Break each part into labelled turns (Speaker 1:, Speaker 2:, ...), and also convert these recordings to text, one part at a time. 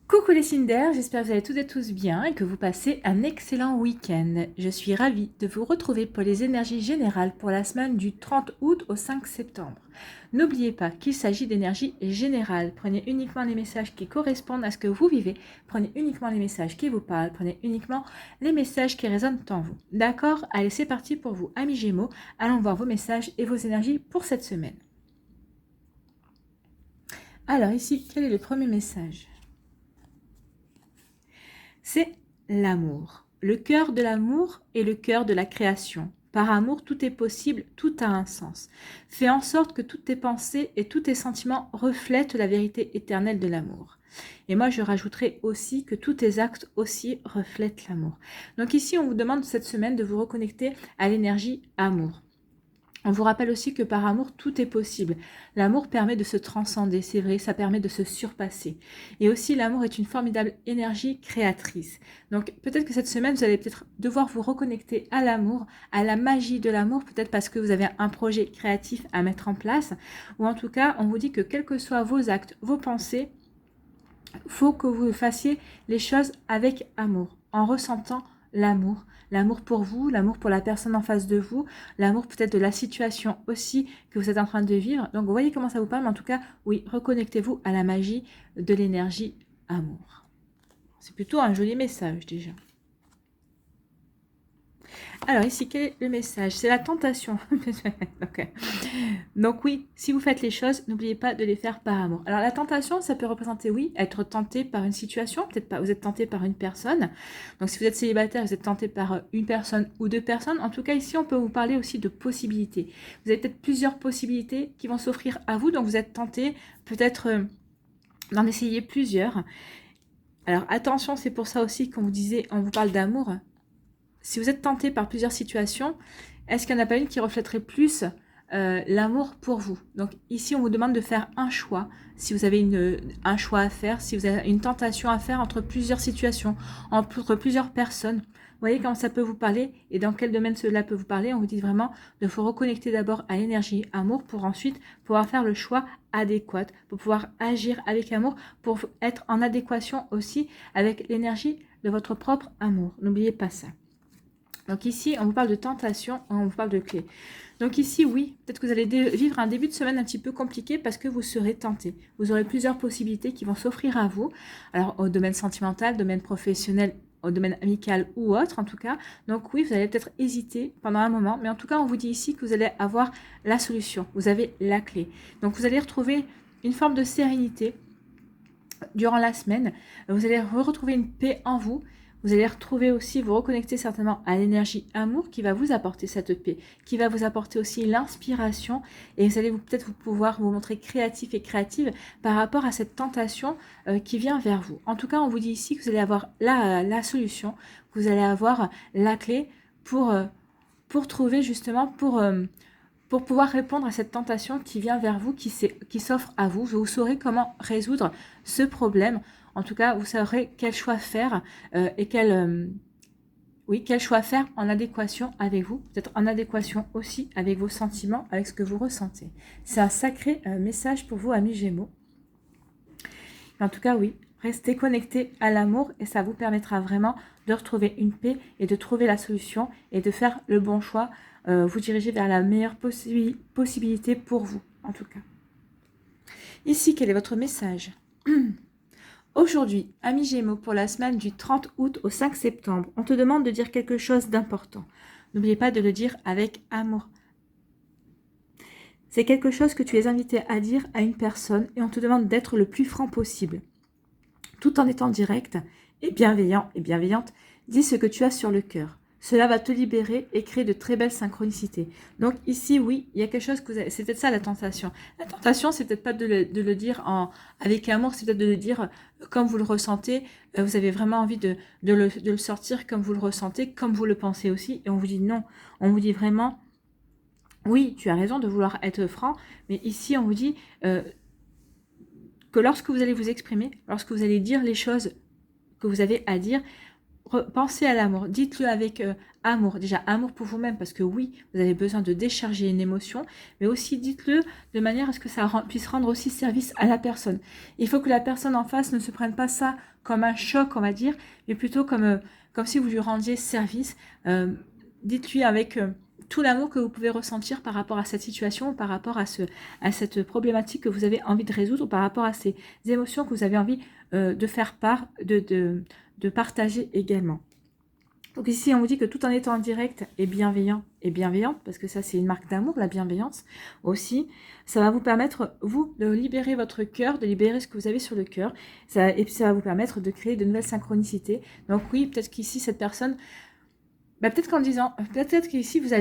Speaker 1: Coucou les Cinder, j'espère que vous allez toutes et tous bien et que vous passez un excellent week-end. Je suis ravie de vous retrouver pour les énergies générales pour la semaine du 30 août au 5 septembre. N'oubliez pas qu'il s'agit d'énergie générale. Prenez uniquement les messages qui correspondent à ce que vous vivez. Prenez uniquement les messages qui vous parlent. Prenez uniquement les messages qui résonnent en vous. D'accord? Allez, c'est parti pour vous, amis Gémeaux. Allons voir vos messages et vos énergies pour cette semaine. Alors ici, quel est le premier message ? C'est l'amour. Le cœur de l'amour est le cœur de la création. Par amour, tout est possible, tout a un sens. Fais en sorte que toutes tes pensées et tous tes sentiments reflètent la vérité éternelle de l'amour. Et moi, je rajouterai aussi que tous tes actes aussi reflètent l'amour. Donc ici, on vous demande cette semaine de vous reconnecter à l'énergie amour. On vous rappelle aussi que par amour, tout est possible. L'amour permet de se transcender, c'est vrai, ça permet de se surpasser. Et aussi, l'amour est une formidable énergie créatrice. Donc, peut-être que cette semaine, vous allez peut-être devoir vous reconnecter à l'amour, à la magie de l'amour, peut-être parce que vous avez un projet créatif à mettre en place. Ou en tout cas, on vous dit que quels que soient vos actes, vos pensées, il faut que vous fassiez les choses avec amour, en ressentant l'amour. L'amour pour vous, l'amour pour la personne en face de vous, l'amour peut-être de la situation aussi que vous êtes en train de vivre. Donc, vous voyez comment ça vous parle, mais en tout cas, oui, reconnectez-vous à la magie de l'énergie amour. C'est plutôt un joli message déjà. Alors ici, quel est le message? C'est la tentation. Donc oui, si vous faites les choses, n'oubliez pas de les faire par amour. Alors la tentation, ça peut représenter, oui, être tenté par une situation, peut-être pas, vous êtes tenté par une personne. Donc si vous êtes célibataire, vous êtes tenté par une personne ou deux personnes. En tout cas, ici, on peut vous parler aussi de possibilités. Vous avez peut-être plusieurs possibilités qui vont s'offrir à vous, donc vous êtes tenté peut-être d'en essayer plusieurs. Alors attention, c'est pour ça aussi qu'on vous disait, on vous parle d'amour. Si vous êtes tenté par plusieurs situations, est-ce qu'il n'y en a pas une qui reflèterait plus l'amour pour vous? Donc ici, on vous demande de faire un choix. Si vous avez un choix à faire, si vous avez une tentation à faire entre plusieurs situations, entre plusieurs personnes, vous voyez comment ça peut vous parler et dans quel domaine cela peut vous parler. On vous dit vraiment de vous reconnecter d'abord à l'énergie amour pour ensuite pouvoir faire le choix adéquat, pour pouvoir agir avec amour, pour être en adéquation aussi avec l'énergie de votre propre amour. N'oubliez pas ça. Donc ici, on vous parle de tentation, on vous parle de clé. Donc ici, oui, peut-être que vous allez vivre un début de semaine un petit peu compliqué parce que vous serez tenté. Vous aurez plusieurs possibilités qui vont s'offrir à vous. Alors au domaine sentimental, domaine professionnel, au domaine amical ou autre en tout cas. Donc oui, vous allez peut-être hésiter pendant un moment. Mais en tout cas, on vous dit ici que vous allez avoir la solution. Vous avez la clé. Donc vous allez retrouver une forme de sérénité durant la semaine. Vous allez retrouver une paix en vous. Vous allez retrouver aussi, vous reconnecter certainement à l'énergie amour qui va vous apporter cette paix, qui va vous apporter aussi l'inspiration et vous allez peut-être pouvoir vous montrer créatif et créative par rapport à cette tentation qui vient vers vous. En tout cas, on vous dit ici que vous allez avoir la solution, que vous allez avoir la clé pour trouver justement, pour pouvoir répondre à cette tentation qui vient vers vous, qui s'offre à vous. Vous saurez comment résoudre ce problème. En tout cas, vous saurez quel choix faire et quel choix faire en adéquation avec vous, peut-être en adéquation aussi avec vos sentiments, avec ce que vous ressentez. C'est un sacré message pour vous, amis Gémeaux. Mais en tout cas, oui, restez connectés à l'amour et ça vous permettra vraiment de retrouver une paix et de trouver la solution et de faire le bon choix, vous diriger vers la meilleure possibilité pour vous, en tout cas. Ici, quel est votre message? Aujourd'hui, amis Gémeaux, pour la semaine du 30 août au 5 septembre, on te demande de dire quelque chose d'important. N'oubliez pas de le dire avec amour. C'est quelque chose que tu es invité à dire à une personne et on te demande d'être le plus franc possible. Tout en étant direct et bienveillant et bienveillante, dis ce que tu as sur le cœur. Cela va te libérer et créer de très belles synchronicités. Donc ici, oui, il y a quelque chose que vous avez... C'est peut-être ça la tentation. La tentation, c'est peut-être pas de le dire avec amour, c'est peut-être de le dire comme vous le ressentez. Vous avez vraiment envie de le sortir comme vous le ressentez, comme vous le pensez aussi. Et on vous dit non. On vous dit vraiment, oui, tu as raison de vouloir être franc, mais ici, on vous dit que lorsque vous allez vous exprimer, lorsque vous allez dire les choses que vous avez à dire, pensez à l'amour, dites-le avec amour. Déjà, amour pour vous-même, parce que oui, vous avez besoin de décharger une émotion, mais aussi dites-le de manière à ce que ça puisse rendre aussi service à la personne. Il faut que la personne en face ne se prenne pas ça comme un choc, on va dire, mais plutôt comme si vous lui rendiez service. Dites-lui avec tout l'amour que vous pouvez ressentir par rapport à cette situation, par rapport à cette problématique que vous avez envie de résoudre, par rapport à ces émotions que vous avez envie de faire part, de partager également. Donc ici, on vous dit que tout en étant en direct et bienveillant et bienveillante, parce que ça, c'est une marque d'amour, la bienveillance aussi, ça va vous permettre, vous, de libérer votre cœur, de libérer ce que vous avez sur le cœur, et puis ça va vous permettre de créer de nouvelles synchronicités. Donc oui, peut-être qu'ici, cette personne, peut-être qu'ici, vous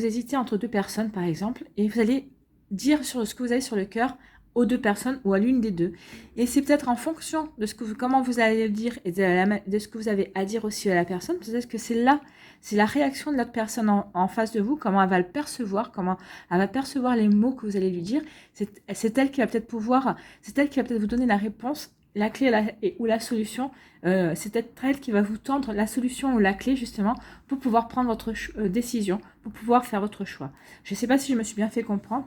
Speaker 1: hésitez entre deux personnes, par exemple, et vous allez dire sur ce que vous avez sur le cœur aux deux personnes ou à l'une des deux. Et c'est peut-être en fonction de comment vous allez le dire et de ce que vous avez à dire aussi à la personne, peut-être que c'est la réaction de l'autre personne en face de vous, comment elle va le percevoir, comment elle va percevoir les mots que vous allez lui dire. C'est elle qui va peut-être vous donner la réponse, la clé ou la solution. C'est peut-être elle qui va vous tendre la solution ou la clé justement pour pouvoir prendre votre décision, pour pouvoir faire votre choix. Je ne sais pas si je me suis bien fait comprendre,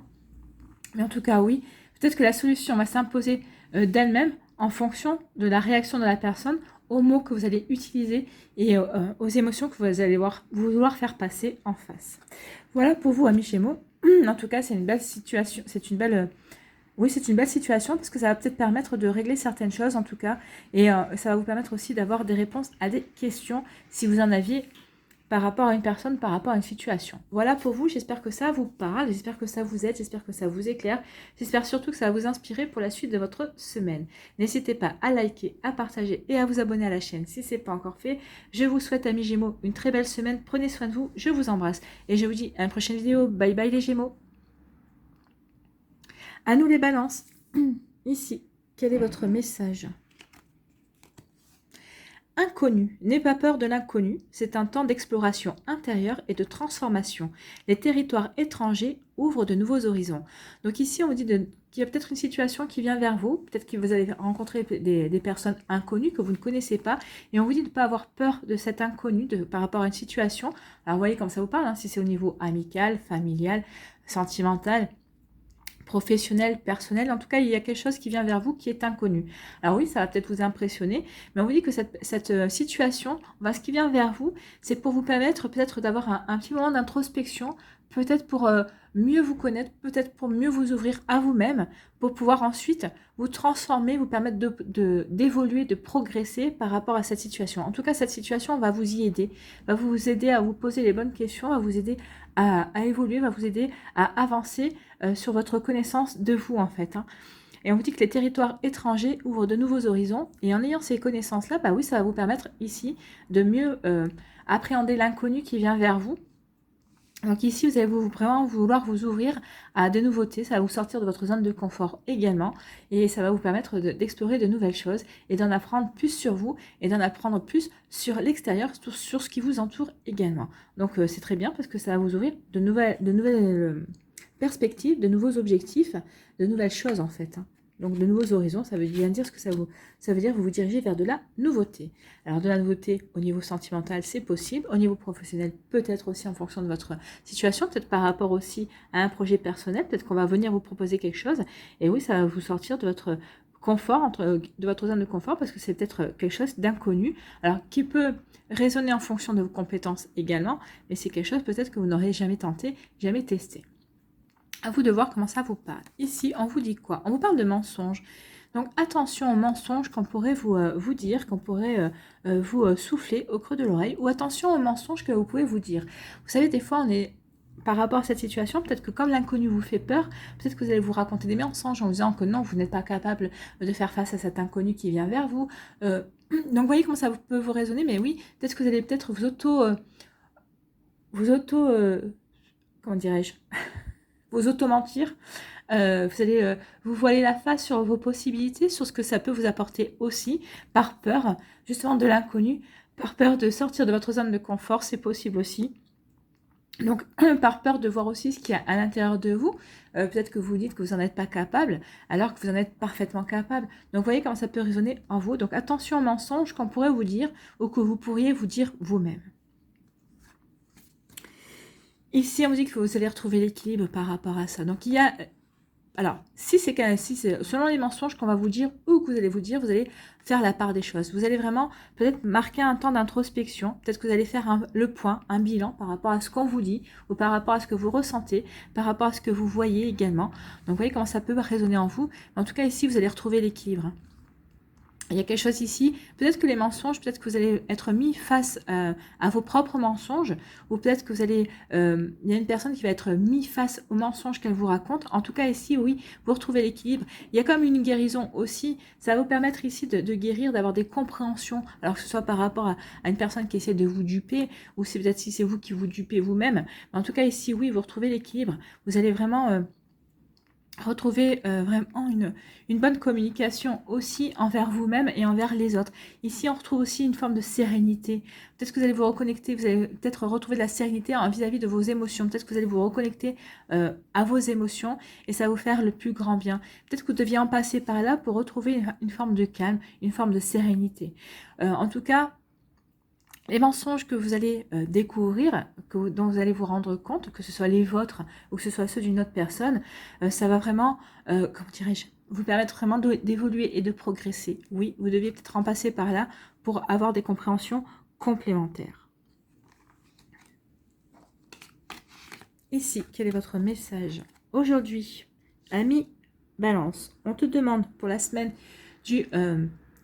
Speaker 1: mais en tout cas oui, peut-être que la solution va s'imposer d'elle-même en fonction de la réaction de la personne aux mots que vous allez utiliser et aux émotions que vous allez vouloir faire passer en face. Voilà pour vous, amis Gémeaux. En tout cas, c'est une belle situation. C'est une belle situation parce que ça va peut-être permettre de régler certaines choses en tout cas. Et ça va vous permettre aussi d'avoir des réponses à des questions si vous en aviez par rapport à une personne, par rapport à une situation. Voilà pour vous, j'espère que ça vous parle, j'espère que ça vous aide, j'espère que ça vous éclaire, j'espère surtout que ça va vous inspirer pour la suite de votre semaine. N'hésitez pas à liker, à partager et à vous abonner à la chaîne si ce n'est pas encore fait. Je vous souhaite, amis Gémeaux, une très belle semaine, prenez soin de vous, je vous embrasse et je vous dis à une prochaine vidéo. Bye bye les Gémeaux. À nous les balances. Ici, quel est votre message ? Inconnu, n'aie pas peur de l'inconnu, c'est un temps d'exploration intérieure et de transformation. Les territoires étrangers ouvrent de nouveaux horizons. Donc ici, on vous dit qu'il y a peut-être une situation qui vient vers vous, peut-être que vous allez rencontrer des personnes inconnues que vous ne connaissez pas, et on vous dit de ne pas avoir peur de cet inconnu par rapport à une situation. Alors vous voyez comme ça vous parle, si c'est au niveau amical, familial, sentimental, professionnel, personnel, en tout cas, il y a quelque chose qui vient vers vous qui est inconnu. Alors oui, ça va peut-être vous impressionner, mais on vous dit que cette situation, ce qui vient vers vous, c'est pour vous permettre peut-être d'avoir un petit moment d'introspection, peut-être pour mieux vous connaître, peut-être pour mieux vous ouvrir à vous-même, pour pouvoir ensuite vous transformer, vous permettre d'évoluer, de progresser par rapport à cette situation. En tout cas, cette situation va vous y aider, va vous aider à vous poser les bonnes questions, va vous aider à évoluer, va vous aider à avancer sur votre connaissance de vous en fait. Et on vous dit que les territoires étrangers ouvrent de nouveaux horizons. Et en ayant ces connaissances-là, oui, ça va vous permettre ici de mieux appréhender l'inconnu qui vient vers vous. Donc ici, vous allez vraiment vouloir vous ouvrir à des nouveautés. Ça va vous sortir de votre zone de confort également. Et ça va vous permettre d'explorer de nouvelles choses et d'en apprendre plus sur vous et d'en apprendre plus sur l'extérieur, sur ce qui vous entoure également. Donc c'est très bien parce que ça va vous ouvrir de nouvelles perspectives, de nouveaux objectifs, de nouvelles choses en fait. Donc de nouveaux horizons, ça veut bien dire ce que ça veut dire, vous vous dirigez vers de la nouveauté. Alors de la nouveauté au niveau sentimental, c'est possible. Au niveau professionnel, peut-être aussi en fonction de votre situation, peut-être par rapport aussi à un projet personnel, peut-être qu'on va venir vous proposer quelque chose. Et oui, ça va vous sortir de votre confort, de votre zone de confort, parce que c'est peut-être quelque chose d'inconnu, alors qui peut résonner en fonction de vos compétences également, mais c'est quelque chose peut-être que vous n'aurez jamais tenté, jamais testé. À vous de voir comment ça vous parle. Ici, on vous dit quoi? On vous parle de mensonges. Donc, attention aux mensonges qu'on pourrait vous dire, qu'on pourrait vous souffler au creux de l'oreille, ou attention aux mensonges que vous pouvez vous dire. Vous savez, des fois, on est, par rapport à cette situation, peut-être que comme l'inconnu vous fait peur, peut-être que vous allez vous raconter des mensonges en vous disant que non, vous n'êtes pas capable de faire face à cet inconnu qui vient vers vous. Donc, vous voyez comment ça peut vous raisonner, mais oui, peut-être que vous allez peut-être comment dirais-je vous auto-mentir, vous allez vous voiler la face sur vos possibilités, sur ce que ça peut vous apporter aussi, par peur justement de l'inconnu, par peur de sortir de votre zone de confort, c'est possible aussi. Donc, par peur de voir aussi ce qu'il y a à l'intérieur de vous, peut-être que vous dites que vous n'en êtes pas capable, alors que vous en êtes parfaitement capable. Donc, vous voyez comment ça peut résonner en vous. Donc, attention aux mensonges qu'on pourrait vous dire ou que vous pourriez vous dire vous-même. Ici, on vous dit que vous allez retrouver l'équilibre par rapport à ça. Donc, il y a... Alors, si c'est selon les mensonges qu'on va vous dire ou que vous allez vous dire, vous allez faire la part des choses. Vous allez vraiment peut-être marquer un temps d'introspection. Peut-être que vous allez faire le point, un bilan par rapport à ce qu'on vous dit ou par rapport à ce que vous ressentez, par rapport à ce que vous voyez également. Donc, vous voyez comment ça peut résonner en vous. En tout cas, ici, vous allez retrouver l'équilibre. Il y a quelque chose ici, peut-être que les mensonges, peut-être que vous allez être mis face à vos propres mensonges, ou peut-être que vous allez, il y a une personne qui va être mise face aux mensonges qu'elle vous raconte. En tout cas ici, oui, vous retrouvez l'équilibre. Il y a comme une guérison aussi, ça va vous permettre ici de guérir, d'avoir des compréhensions, alors que ce soit par rapport à une personne qui essaie de vous duper, ou c'est peut-être si c'est vous qui vous dupez vous-même. En tout cas ici, oui, vous retrouvez l'équilibre. Vous allez vraiment... retrouver vraiment une bonne communication aussi envers vous-même et envers les autres. Ici, on retrouve aussi une forme de sérénité. Peut-être que vous allez vous reconnecter, vous allez peut-être retrouver de la sérénité vis-à-vis de vos émotions. Peut-être que vous allez vous reconnecter à vos émotions et ça va vous faire le plus grand bien. Peut-être que vous deviez en passer par là pour retrouver une forme de calme, une forme de sérénité. En tout cas, les mensonges que vous allez découvrir, dont vous allez vous rendre compte, que ce soit les vôtres ou que ce soit ceux d'une autre personne, ça va vraiment, comment dirais-je, vous permettre vraiment d'évoluer et de progresser. Oui, vous deviez peut-être en passer par là pour avoir des compréhensions complémentaires. Ici, quel est votre message? Aujourd'hui, ami Balance, on te demande pour la semaine du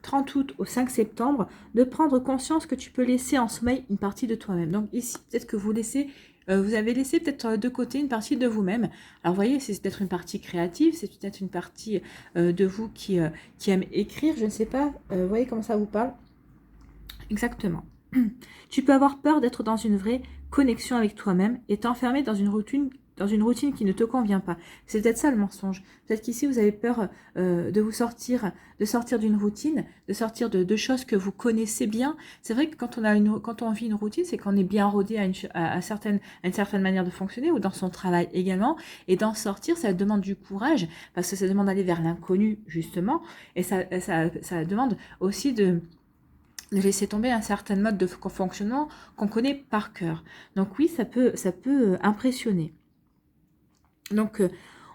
Speaker 1: 30 août au 5 septembre, de prendre conscience que tu peux laisser en sommeil une partie de toi-même. Donc ici, peut-être que vous avez laissé peut-être de côté une partie de vous-même. Alors vous voyez, c'est peut-être une partie créative, c'est peut-être une partie de vous qui aime écrire, je ne sais pas. Vous voyez comment ça vous parle? Exactement. Tu peux avoir peur d'être dans une vraie connexion avec toi-même et t'enfermer dans une routine qui ne te convient pas. C'est peut-être ça le mensonge. Peut-être qu'ici, vous avez peur de sortir d'une routine, de sortir de choses que vous connaissez bien. C'est vrai que quand on vit une routine, c'est qu'on est bien rodé à une certaine manière de fonctionner ou dans son travail également. Et d'en sortir, ça demande du courage parce que ça demande d'aller vers l'inconnu, justement. Et ça demande aussi de laisser tomber un certain mode de fonctionnement qu'on connaît par cœur. Donc oui, ça peut impressionner. Donc,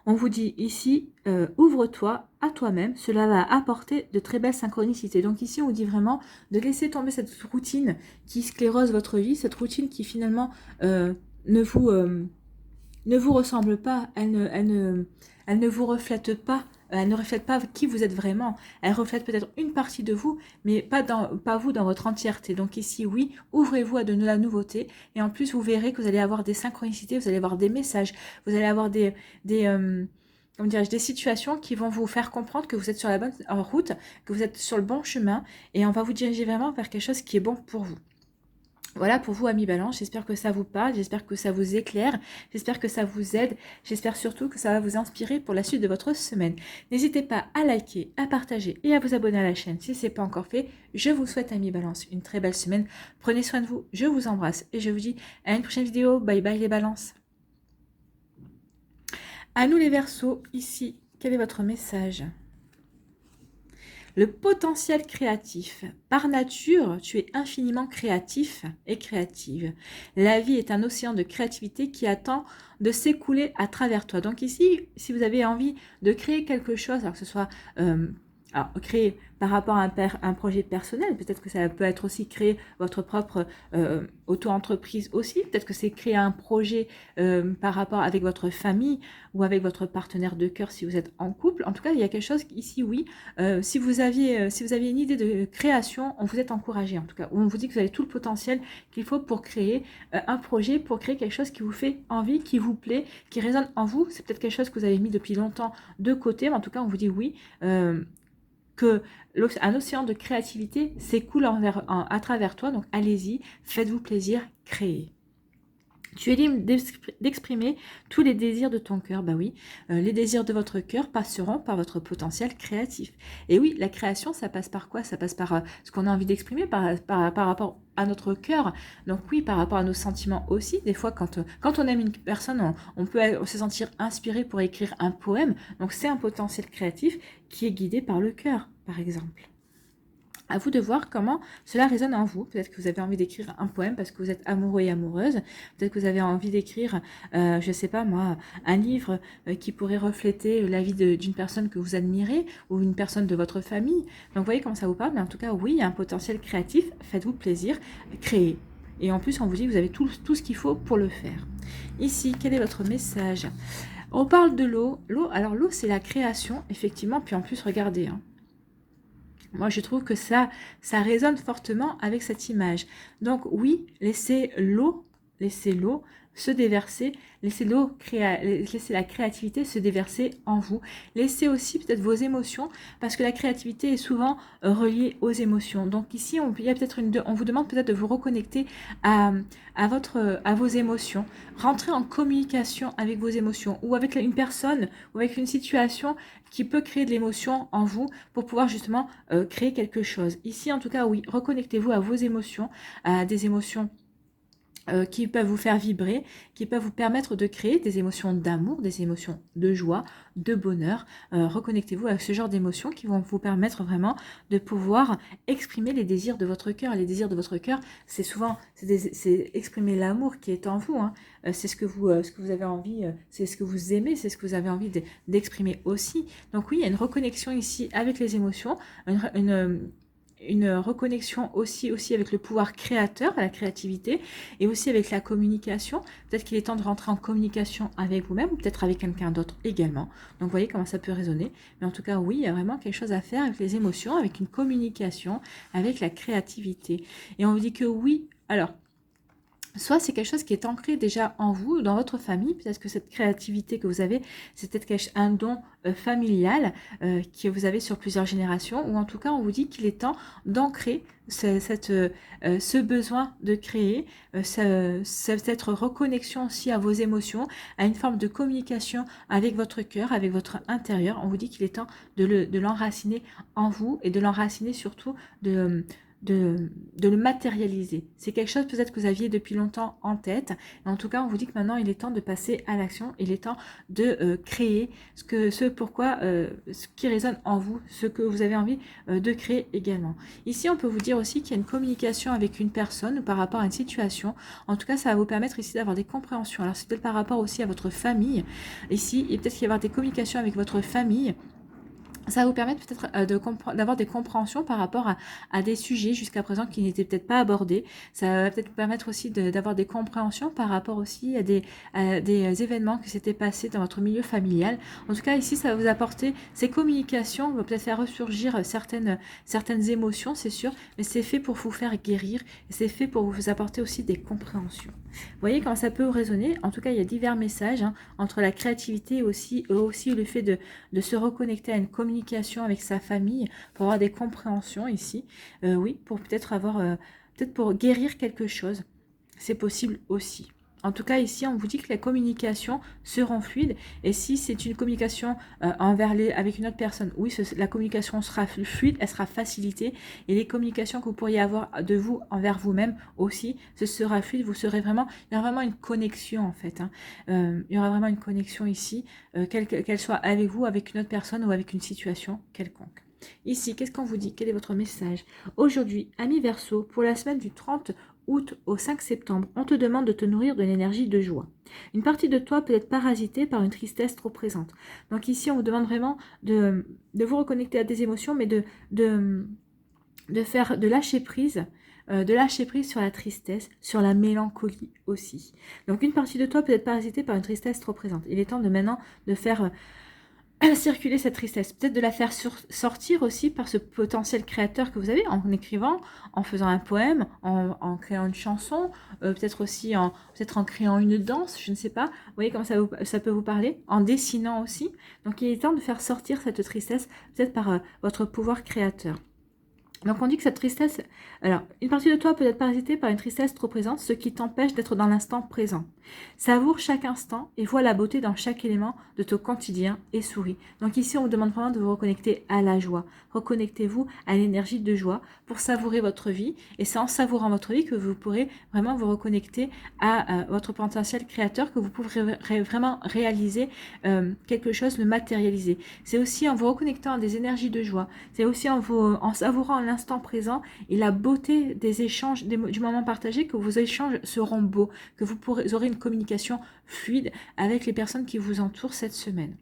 Speaker 1: on vous dit ici, ouvre-toi à toi-même, cela va apporter de très belles synchronicités. Donc ici, on vous dit vraiment de laisser tomber cette routine qui sclérose votre vie, cette routine qui finalement ne vous ressemble pas, elle ne vous reflète pas. Elle ne reflète pas qui vous êtes vraiment. Elle reflète peut-être une partie de vous, mais pas vous dans votre entièreté. Donc ici, oui, ouvrez-vous à de la nouveauté. Et en plus, vous verrez que vous allez avoir des synchronicités, vous allez avoir des messages, vous allez avoir des situations qui vont vous faire comprendre que vous êtes sur la bonne route, que vous êtes sur le bon chemin. Et on va vous diriger vraiment vers quelque chose qui est bon pour vous. Voilà pour vous, amis Balance, j'espère que ça vous parle, j'espère que ça vous éclaire, j'espère que ça vous aide, j'espère surtout que ça va vous inspirer pour la suite de votre semaine. N'hésitez pas à liker, à partager et à vous abonner à la chaîne si ce n'est pas encore fait. Je vous souhaite, amis Balance, une très belle semaine. Prenez soin de vous, je vous embrasse et je vous dis à une prochaine vidéo. Bye bye les Balances. À nous les Verseaux, ici, quel est votre message ? Le potentiel créatif. Par nature, tu es infiniment créatif et créative. La vie est un océan de créativité qui attend de s'écouler à travers toi. Donc ici, si vous avez envie de créer quelque chose, alors que ce soit créer par rapport à un projet personnel, peut-être que ça peut être aussi créer votre propre auto-entreprise aussi, peut-être que c'est créer un projet par rapport avec votre famille ou avec votre partenaire de cœur si vous êtes en couple. En tout cas, il y a quelque chose ici, oui. Si vous aviez une idée de création, on vous est encouragé en tout cas. On vous dit que vous avez tout le potentiel qu'il faut pour créer un projet, pour créer quelque chose qui vous fait envie, qui vous plaît, qui résonne en vous. C'est peut-être quelque chose que vous avez mis depuis longtemps de côté, mais en tout cas, on vous dit oui. Un océan de créativité s'écoule à travers toi, donc allez-y, faites-vous plaisir, créez. Tu es libre d'exprimer tous les désirs de ton cœur. Bah oui, les désirs de votre cœur passeront par votre potentiel créatif. Et oui, la création, ça passe par quoi? Ça passe par ce qu'on a envie d'exprimer par rapport à notre cœur. Donc oui, par rapport à nos sentiments aussi. Des fois, quand on aime une personne, on peut se sentir inspiré pour écrire un poème. Donc c'est un potentiel créatif qui est guidé par le cœur, par exemple. À vous de voir comment cela résonne en vous. Peut-être que vous avez envie d'écrire un poème parce que vous êtes amoureux et amoureuse. Peut-être que vous avez envie d'écrire, je ne sais pas moi, un livre qui pourrait refléter la vie d'une personne que vous admirez ou une personne de votre famille. Donc vous voyez comment ça vous parle. Mais en tout cas, oui, il y a un potentiel créatif. Faites-vous plaisir, créez. Et en plus, on vous dit que vous avez tout ce qu'il faut pour le faire. Ici, quel est votre message? On parle de l'eau. Alors l'eau, c'est la création, effectivement. Puis en plus, regardez, hein. Moi, je trouve que ça résonne fortement avec cette image. Donc oui, laissez l'eau se déverser, laissez la créativité se déverser en vous. Laissez aussi peut-être vos émotions, parce que la créativité est souvent reliée aux émotions. Donc ici, on vous demande peut-être de vous reconnecter à vos émotions. Rentrez en communication avec vos émotions, ou avec une personne, ou avec une situation qui peut créer de l'émotion en vous pour pouvoir justement créer quelque chose. Ici, en tout cas, oui, reconnectez-vous à vos émotions, à des émotions qui peuvent vous faire vibrer, qui peuvent vous permettre de créer des émotions d'amour, des émotions de joie, de bonheur. Reconnectez-vous avec ce genre d'émotions qui vont vous permettre vraiment de pouvoir exprimer les désirs de votre cœur. Les désirs de votre cœur, c'est souvent c'est exprimer l'amour qui est en vous. Hein. C'est ce que vous avez envie, c'est ce que vous aimez, c'est ce que vous avez envie d'exprimer aussi. Donc oui, il y a une reconnexion ici avec les émotions, une reconnexion aussi avec le pouvoir créateur, la créativité, et aussi avec la communication. Peut-être qu'il est temps de rentrer en communication avec vous-même, ou peut-être avec quelqu'un d'autre également. Donc vous voyez comment ça peut résonner. Mais en tout cas, oui, il y a vraiment quelque chose à faire avec les émotions, avec une communication, avec la créativité. Et on vous dit que oui, alors, soit c'est quelque chose qui est ancré déjà en vous, dans votre famille, peut-être que cette créativité que vous avez, c'est peut-être un don familial que vous avez sur plusieurs générations, ou en tout cas on vous dit qu'il est temps d'ancrer ce besoin de créer, cette reconnexion aussi à vos émotions, à une forme de communication avec votre cœur, avec votre intérieur. On vous dit qu'il est temps de l'enraciner en vous, et de l'enraciner surtout de le matérialiser. C'est quelque chose peut-être que vous aviez depuis longtemps en tête. Et en tout cas, on vous dit que maintenant, il est temps de passer à l'action. Il est temps de créer ce qui résonne en vous, ce que vous avez envie de créer également. Ici, on peut vous dire aussi qu'il y a une communication avec une personne par rapport à une situation. En tout cas, ça va vous permettre ici d'avoir des compréhensions. Alors, c'est peut-être par rapport aussi à votre famille. Ici, il peut-être qu'il y avoir des communications avec votre famille. Ça va vous permettre peut-être d'avoir des compréhensions par rapport à des sujets jusqu'à présent qui n'étaient peut-être pas abordés. Ça va peut-être vous permettre aussi d'avoir des compréhensions par rapport aussi à des événements qui s'étaient passés dans votre milieu familial. En tout cas, ici, ça va vous apporter ces communications, va peut-être faire ressurgir certaines émotions, c'est sûr, mais c'est fait pour vous faire guérir, et c'est fait pour vous apporter aussi des compréhensions. Vous voyez comment ça peut résonner. En tout cas, il y a divers messages entre la créativité et aussi le fait de se reconnecter à une communication avec sa famille pour avoir des compréhensions ici. Oui, pour peut-être pour guérir quelque chose. C'est possible aussi. En tout cas, ici, on vous dit que les communications seront fluides. Et si c'est une communication avec une autre personne, oui, la communication sera fluide, elle sera facilitée. Et les communications que vous pourriez avoir de vous envers vous-même aussi, ce sera fluide. Il y aura vraiment une connexion en fait. Il y aura vraiment une connexion ici, qu'elle soit avec vous, avec une autre personne ou avec une situation quelconque. Ici, qu'est-ce qu'on vous dit? Quel est votre message? Aujourd'hui, ami Verseau, pour la semaine du 30 août au 5 septembre, on te demande de te nourrir de l'énergie de joie. Une partie de toi peut être parasitée par une tristesse trop présente. Donc ici, on vous demande vraiment de vous reconnecter à des émotions, mais de lâcher prise. De lâcher prise sur la tristesse, sur la mélancolie aussi. Donc une partie de toi peut être parasitée par une tristesse trop présente. Il est temps maintenant de faire circuler cette tristesse, peut-être de la faire sortir aussi par ce potentiel créateur que vous avez en écrivant, en faisant un poème, en créant une chanson, peut-être aussi en créant une danse, je ne sais pas. Vous voyez comment ça peut vous parler, en dessinant aussi. Donc il est temps de faire sortir cette tristesse peut-être par votre pouvoir créateur. Donc on dit que cette tristesse, alors une partie de toi peut être parasitée par une tristesse trop présente, ce qui t'empêche d'être dans l'instant présent. Savoure chaque instant et vois la beauté dans chaque élément de ton quotidien et souris. Donc ici on vous demande vraiment de vous reconnecter à la joie. Reconnectez-vous à l'énergie de joie pour savourer votre vie, et c'est en savourant votre vie que vous pourrez vraiment vous reconnecter à votre potentiel créateur, que vous pourrez vraiment réaliser quelque chose, le matérialiser. C'est aussi en vous reconnectant à des énergies de joie, c'est aussi en savourant l'instant présent et la beauté des échanges, du moment partagé, que vos échanges seront beaux, que vous aurez une communication fluide avec les personnes qui vous entourent cette semaine.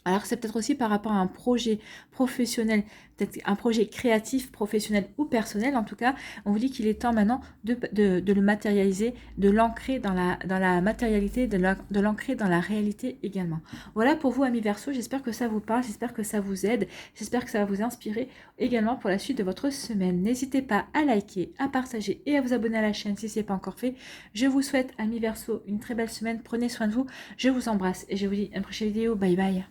Speaker 1: Alors c'est peut-être aussi par rapport à un projet professionnel, peut-être un projet créatif, professionnel ou personnel. En tout cas, on vous dit qu'il est temps maintenant de le matérialiser, de l'ancrer dans la matérialité, de l'ancrer dans la réalité également. Voilà pour vous, amis Verseau, j'espère que ça vous parle, j'espère que ça vous aide, j'espère que ça va vous inspirer également pour la suite de votre semaine. N'hésitez pas à liker, à partager et à vous abonner à la chaîne si ce n'est pas encore fait. Je vous souhaite, amis Verseau, une très belle semaine, prenez soin de vous, je vous embrasse et je vous dis à une prochaine vidéo, bye bye.